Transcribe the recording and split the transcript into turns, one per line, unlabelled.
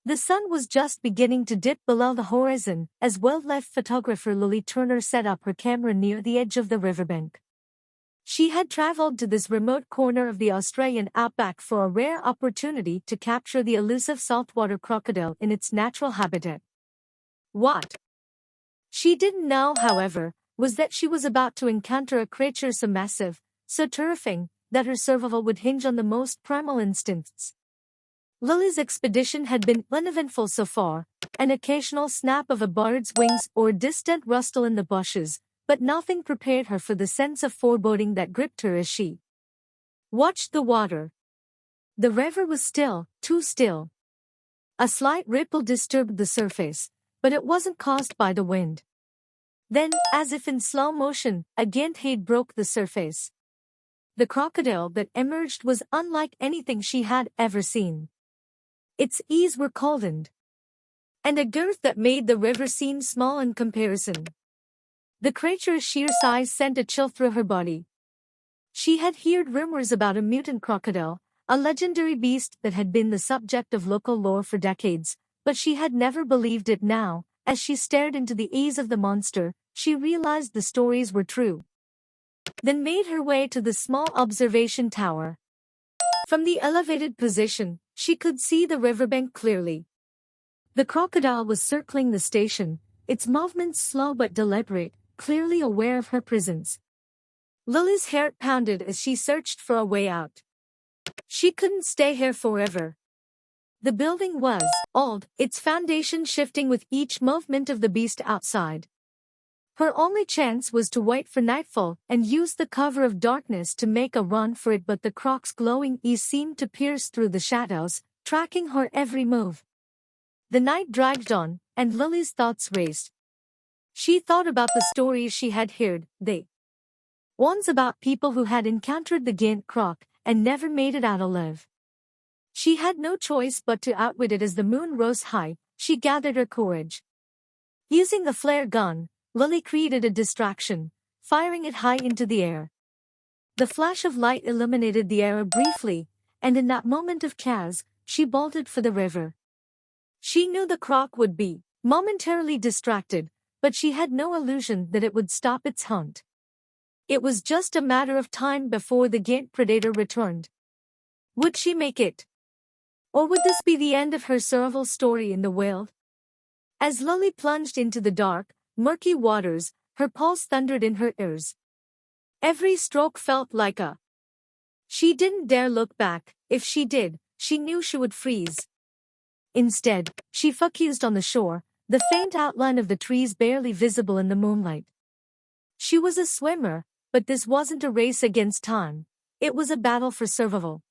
The sun was just beginning to dip below the horizon as wildlife photographer Lily Turner set up her camera near the edge of the riverbank. She had traveled to this remote corner of the Australian outback for a rare opportunity to capture the elusive saltwater crocodile in its natural habitat. What she didn't know, however, was that she was about to encounter a creature so massive, so terrifying, that her survival would hinge on the most primal instincts. Lily's expedition had been uneventful so far, an occasional snap of a bird's wings or a distant rustle in the bushes, but nothing prepared her for the sense of foreboding that gripped her as she watched the water. The river was still, too still. A slight ripple disturbed the surface, but it wasn't caused by the wind. Then, as if in slow motion, a giant head broke the surface. The crocodile that emerged was unlike anything she had ever seen. Its ears were coldened, and a girth that made the river seem small in comparison. The creature's sheer size sent a chill through her body. She had heard rumors about a mutant crocodile, a legendary beast that had been the subject of local lore for decades, but she had never believed it. Now, as she stared into the eyes of the monster, she realized the stories were true. Then made her way to the small observation tower. From the elevated position, she could see the riverbank clearly. The crocodile was circling the station, its movements slow but deliberate, clearly aware of her presence. Lily's heart pounded as she searched for a way out. She couldn't stay here forever. The building was old, its foundation shifting with each movement of the beast outside. Her only chance was to wait for nightfall and use the cover of darkness to make a run for it, but the croc's glowing eyes seemed to pierce through the shadows, tracking her every move. The night dragged on, and Lily's thoughts raced. She thought about the stories she had heard, the ones about people who had encountered the giant croc and never made it out alive. She had no choice but to outwit it. As the moon rose high, she gathered her courage. Using a flare gun, Lily created a distraction, firing it high into the air. The flash of light illuminated the air briefly, and in that moment of chaos, she bolted for the river. She knew the croc would be momentarily distracted, but she had no illusion that it would stop its hunt. It was just a matter of time before the giant predator returned. Would she make it? Or would this be the end of her survival story in the wild? As Lily plunged into the dark, murky waters, her pulse thundered in her ears. Every stroke felt like a. She didn't dare look back. If she did, she knew she would freeze. Instead, she focused on the shore, the faint outline of the trees barely visible in the moonlight. She was a swimmer, but this wasn't a race against time. It was a battle for survival.